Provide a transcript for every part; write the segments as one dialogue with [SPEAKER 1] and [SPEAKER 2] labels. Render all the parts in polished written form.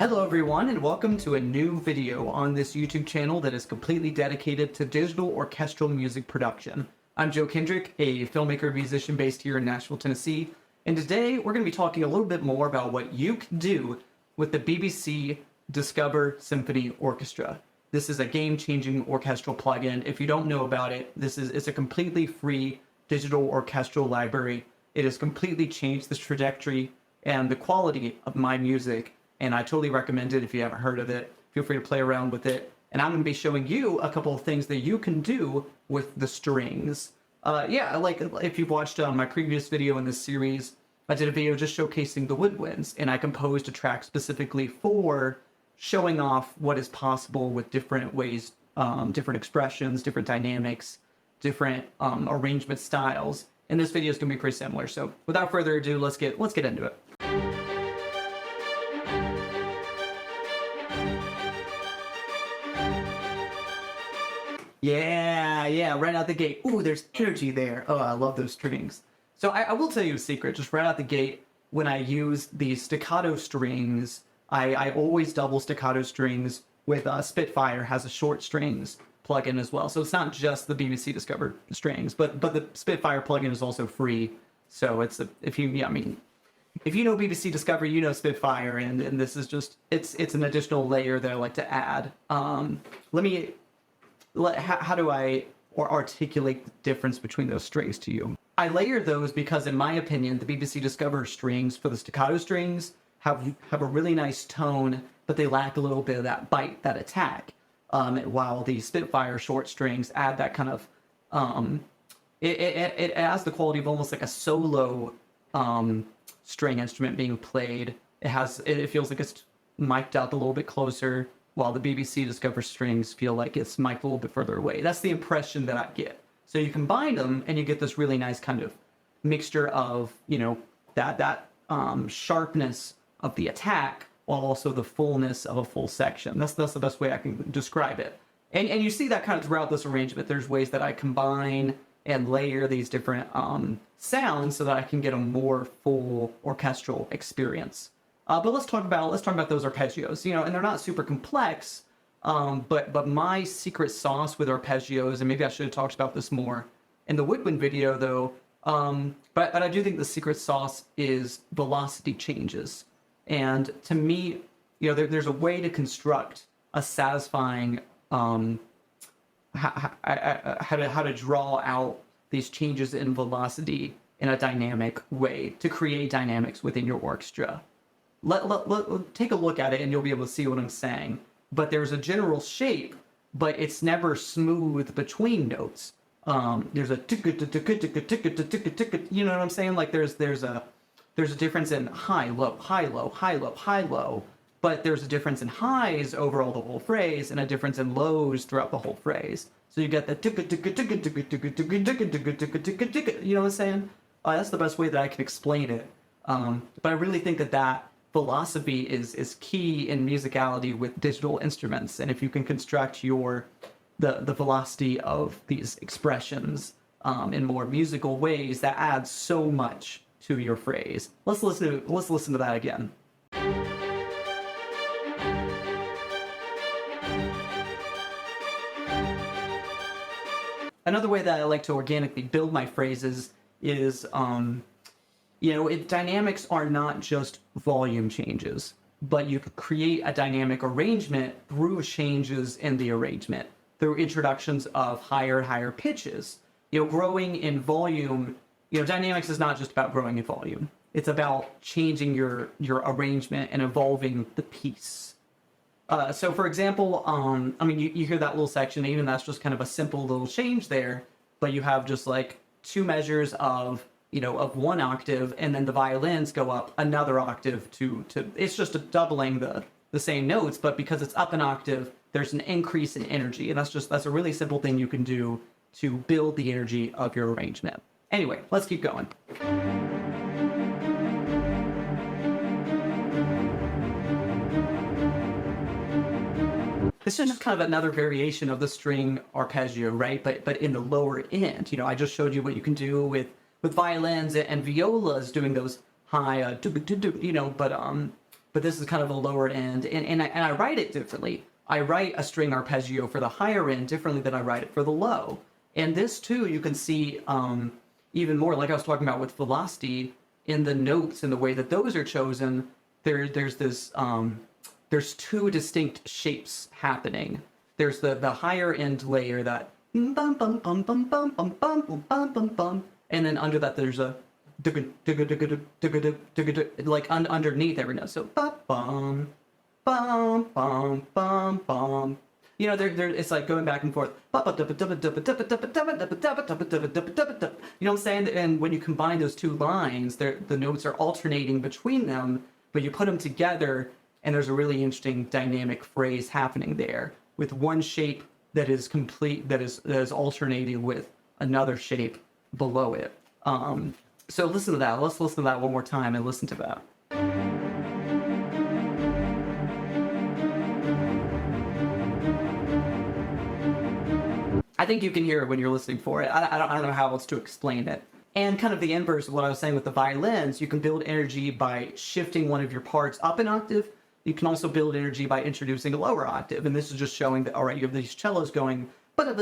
[SPEAKER 1] Hello everyone, and welcome to a new video on this YouTube channel that is completely dedicated to digital orchestral music production. I'm Joe Kendrick, a filmmaker and musician based here in Nashville, Tennessee, and today we're going to be talking a little bit more about what you can do with the BBC Discover Symphony Orchestra. This is a game-changing orchestral plugin. If you don't know about it, it's a completely free digital orchestral library. It has completely changed the trajectory and the quality of my music, and I totally recommend it. If you haven't heard of it, feel free to play around with it. And I'm going to be showing you a couple of things that you can do with the strings. Like if you've watched my previous video in this series, I did a video just showcasing the woodwinds, and I composed a track specifically for showing off what is possible with different ways, different expressions, different dynamics, different arrangement styles. And this video is going to be pretty similar. So without further ado, let's get into it. Yeah, right out the gate. Ooh, there's energy there. Oh, I love those strings. So I will tell you a secret, just right out the gate, when I use the staccato strings, I always double staccato strings with Spitfire has a short strings plugin as well. So it's not just the BBC Discover strings, but the Spitfire plugin is also free. So if you know BBC Discover, you know Spitfire, and this is just, it's an additional layer that I like to add. How do I articulate the difference between those strings to you? I layer those because, in my opinion, the BBC Discover strings for the staccato strings have a really nice tone, but they lack a little bit of that bite, that attack. While the Spitfire short strings add that kind of, it has the quality of almost like a solo string instrument being played. It feels like it's mic'd out a little bit closer, while the BBC Discover strings feel like it's mic'd a little bit further away. That's the impression that I get. So you combine them, and you get this really nice kind of mixture of, that sharpness of the attack, while also the fullness of a full section. That's the best way I can describe it. And you see that kind of throughout this arrangement. There's ways that I combine and layer these different sounds so that I can get a more full orchestral experience. But let's talk about those arpeggios, and they're not super complex, but my secret sauce with arpeggios, and maybe I should have talked about this more in the woodwind video though, but I do think the secret sauce is velocity changes. And to me, there's a way to construct a satisfying, how to draw out these changes in velocity in a dynamic way to create dynamics within your orchestra. Take a look at it and you'll be able to see what I'm saying. But there's a general shape, but it's never smooth between notes. There's a you know what I'm saying? Like there's a difference in high, low, high, low, high, low, high, low. But there's a difference in highs overall the whole phrase and a difference in lows throughout the whole phrase. So you get the you know what I'm saying? That's the best way that I can explain it. But I really think that philosophy is key in musicality with digital instruments, and if you can construct the velocity of these expressions in more musical ways, that adds so much to your phrase. Let's listen to that again. Another way that I like to organically build my phrases is dynamics are not just volume changes, but you could create a dynamic arrangement through changes in the arrangement, through introductions of higher and higher pitches. Growing in volume, dynamics is not just about growing in volume. It's about changing your arrangement and evolving the piece. So for example, you hear that little section, even that's just kind of a simple little change there, but you have just like two measures of one octave, and then the violins go up another octave to it's just a doubling the same notes, but because it's up an octave, there's an increase in energy, and that's a really simple thing you can do to build the energy of your arrangement. Anyway, let's keep going. This is just kind of another variation of the string arpeggio, right? But in the lower end. I just showed you what you can do with violins and violas doing those high, but but this is kind of a lower end, and I write it differently. I write a string arpeggio for the higher end differently than I write it for the low. And this too, you can see even more, like I was talking about with velocity, in the notes and the way that those are chosen, there's this there's two distinct shapes happening. There's the higher end layer that bum bum bum bum bum bum bum bum bum bum, and then under that there's a like underneath every note. So bum bum bum bum bum bum. You know, it's like going back and forth. You know what I'm saying? And when you combine those two lines, the notes are alternating between them, but you put them together, and there's a really interesting dynamic phrase happening there with one shape that is complete, that is alternating with another shape below it. So listen to that. Let's listen to that one more time and listen to that. I think you can hear it when you're listening for it. I don't know how else to explain it. And kind of the inverse of what I was saying with the violins, you can build energy by shifting one of your parts up an octave. You can also build energy by introducing a lower octave. And this is just showing that, all right, you have these cellos going, and then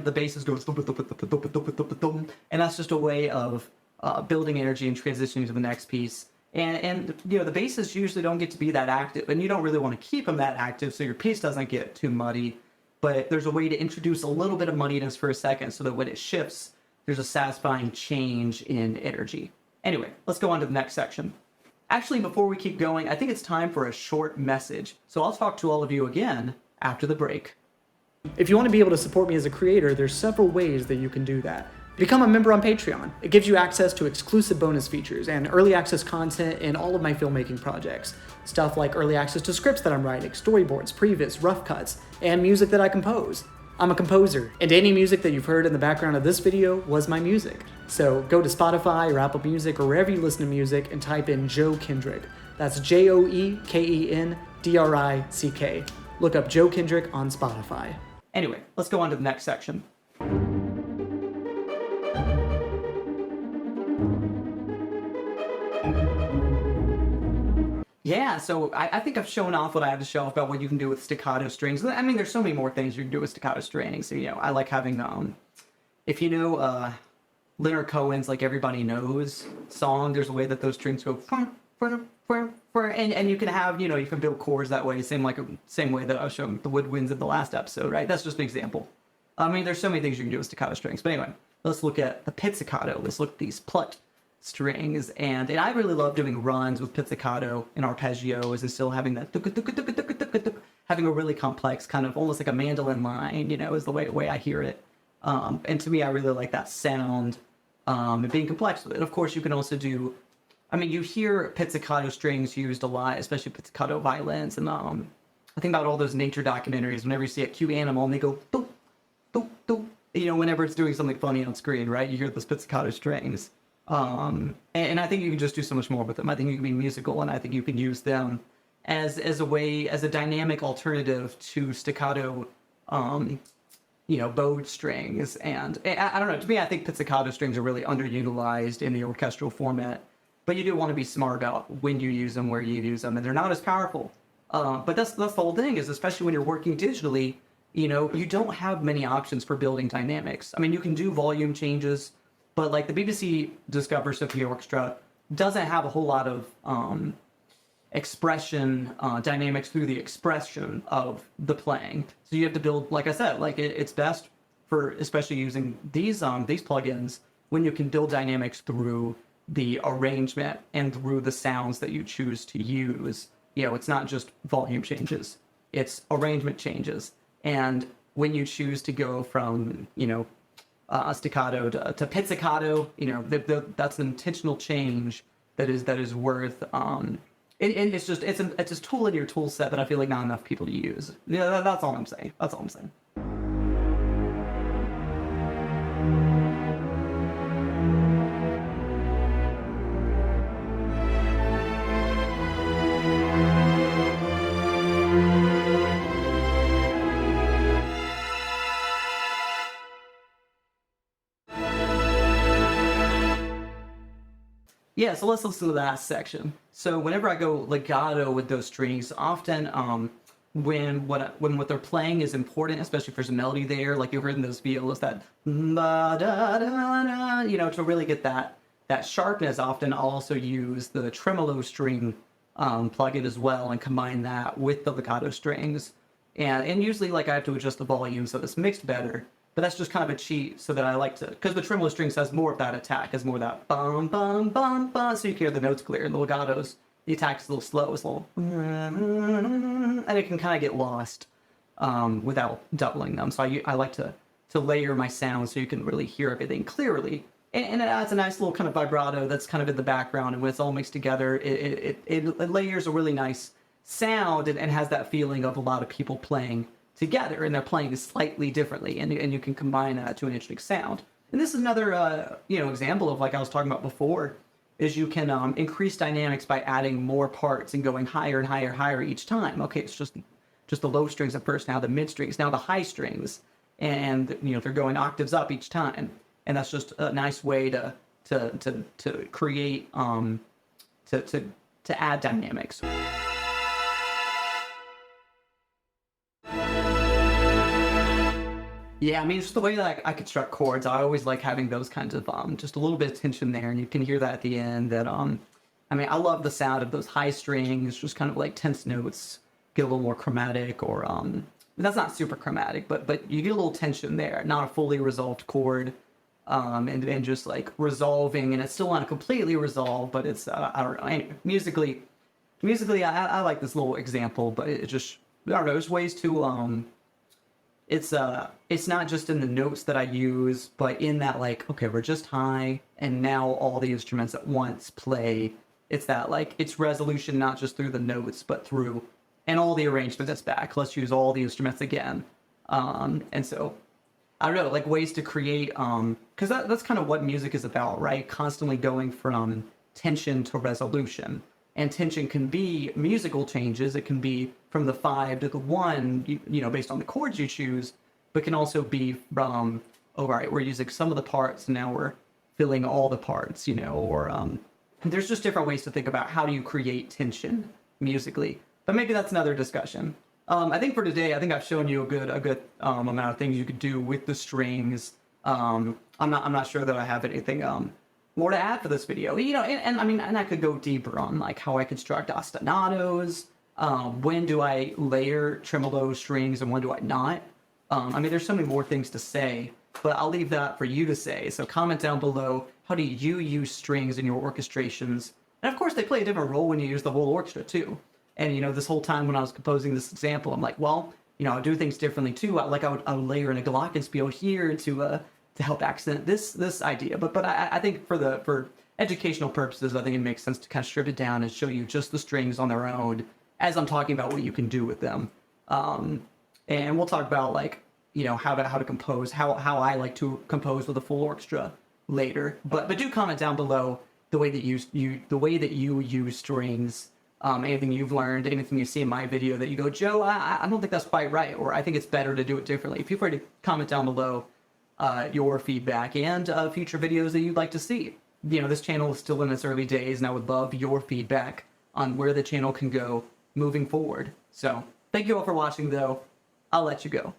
[SPEAKER 1] the basses go, and that's just a way of building energy and transitioning to the next piece. And you know, the basses usually don't get to be that active, and you don't really want to keep them that active so your piece doesn't get too muddy. But there's a way to introduce a little bit of muddiness for a second so that when it shifts, there's a satisfying change in energy. Anyway, let's go on to the next section. Actually, before we keep going, I think it's time for a short message. So I'll talk to all of you again after the break. If you want to be able to support me as a creator, there's several ways that you can do that. Become a member on Patreon. It gives you access to exclusive bonus features and early access content in all of my filmmaking projects. Stuff like early access to scripts that I'm writing, storyboards, previs, rough cuts, and music that I compose. I'm a composer, and any music that you've heard in the background of this video was my music. So go to Spotify or Apple Music or wherever you listen to music and type in Joe Kendrick. That's JoeKendrick. Look up Joe Kendrick on Spotify. Anyway, let's go on to the next section. Yeah, so I think I've shown off what I have to show off about what you can do with staccato strings. I mean, there's so many more things you can do with staccato strings. So, you know, I like having, if you know Leonard Cohen's Like Everybody Knows song, there's a way that those strings go, and you can have, you know, you can build chords that way, same way that I was showing the woodwinds in the last episode, right? That's just an example. I mean, there's so many things you can do with staccato strings. But anyway, let's look at the pizzicato. Let's look at these plucked strings, and I really love doing runs with pizzicato and arpeggios and still having that having a really complex kind of almost like a mandolin line, you know, is the way I hear it. And to me, I really like that sound and being complex with it. Of course, you can also do, I mean, you hear pizzicato strings used a lot, especially pizzicato violins, and I think about all those nature documentaries. Whenever you see a cute animal and they go boop, boop, boop, you know, whenever it's doing something funny on screen, right? You hear those pizzicato strings. And I think you can just do so much more with them. I think you can be musical, and I think you can use them as a way, as a dynamic alternative to staccato, you know, bowed strings. And I don't know, to me, I think pizzicato strings are really underutilized in the orchestral format, but you do want to be smart about when you use them, where you use them, and they're not as powerful. But that's the whole thing, is especially when you're working digitally, you know, you don't have many options for building dynamics. I mean, you can do volume changes, but like the BBC Discover Symphony Orchestra doesn't have a whole lot of expression dynamics through the expression of the playing. So you have to build, like I said, like it's best for especially using these plugins when you can build dynamics through the arrangement and through the sounds that you choose to use. You know, it's not just volume changes, it's arrangement changes. And when you choose to go from, you know, staccato to pizzicato, you know, that's an intentional change that is worth. It's just it's a tool in your tool set that I feel like not enough people use. Yeah, that's all I'm saying. That's all I'm saying. Yeah, so let's listen to the last section. So whenever I go legato with those strings, often when what they're playing is important, especially if there's a melody there, like you heard in those violas, that ba da da da, to really get that sharpness. Often I'll also use the tremolo string plugin as well and combine that with the legato strings. And usually like I have to adjust the volume so it's mixed better. But that's just kind of a cheat so that I like to, because the tremolo strings has more of that attack, has more of that bum, bum, bum, bum, so you can hear the notes clear. And the legatos, the attack is a little slow, it's a little, and it can kind of get lost without doubling them. So I like to layer my sound so you can really hear everything clearly. And it adds a nice little kind of vibrato that's kind of in the background, and when it's all mixed together, it layers a really nice sound and has that feeling of a lot of people playing together, and they're playing slightly differently, and you can combine that to an interesting sound. And this is another example of, like I was talking about before, is you can increase dynamics by adding more parts and going higher and higher, higher each time. Okay, it's just the low strings at first, now the mid strings, now the high strings, and they're going octaves up each time, and that's just a nice way to create to add dynamics. Yeah, I mean, it's just the way that I construct chords. I always like having those kinds of just a little bit of tension there, and you can hear that at the end. That I mean, I love the sound of those high strings, just kind of like tense notes, get a little more chromatic, or that's not super chromatic, but you get a little tension there, not a fully resolved chord, and just like resolving, and it's still not completely resolved, but it's I don't know. Anyway, musically, I like this little example, but it just, I don't know. There's ways to it's not just in the notes that I use, but in that, like, okay, we're just high, and now all the instruments at once play. It's that, like, it's resolution not just through the notes, but through, and all the arrangement that's back. Let's use all the instruments again. And so, I don't know, like ways to create, because that's kind of what music is about, right? Constantly going from tension to resolution. And tension can be musical changes. It can be from the 5 to the 1, based on the chords you choose, but can also be from, all right, we're using some of the parts, and now we're filling all the parts, or there's just different ways to think about how do you create tension musically. But maybe that's another discussion. I think for today, I think I've shown you a good amount of things you could do with the strings. I'm not sure that I have anything more to add for this video, and I mean, and I could go deeper on like how I construct ostinatos, when do I layer tremolo strings and when do I not. I mean, there's so many more things to say, but I'll leave that for you to say. So comment down below, how do you use strings in your orchestrations? And of course, they play a different role when you use the whole orchestra too. And this whole time when I was composing this example, I'm like, well, I do things differently too. I would layer in a glockenspiel here to help accent this idea. But I think for educational purposes, I think it makes sense to kind of strip it down and show you just the strings on their own as I'm talking about what you can do with them. And we'll talk about like, how to compose, how I like to compose with a full orchestra later. But do comment down below the way that you use strings. Anything you've learned, anything you see in my video that you go, Joe, I don't think that's quite right, or I think it's better to do it differently. Feel free to comment down below your feedback and future videos that you'd like to see. This channel is still in its early days, and I would love your feedback on where the channel can go moving forward. So thank you all for watching, though. I'll let you go.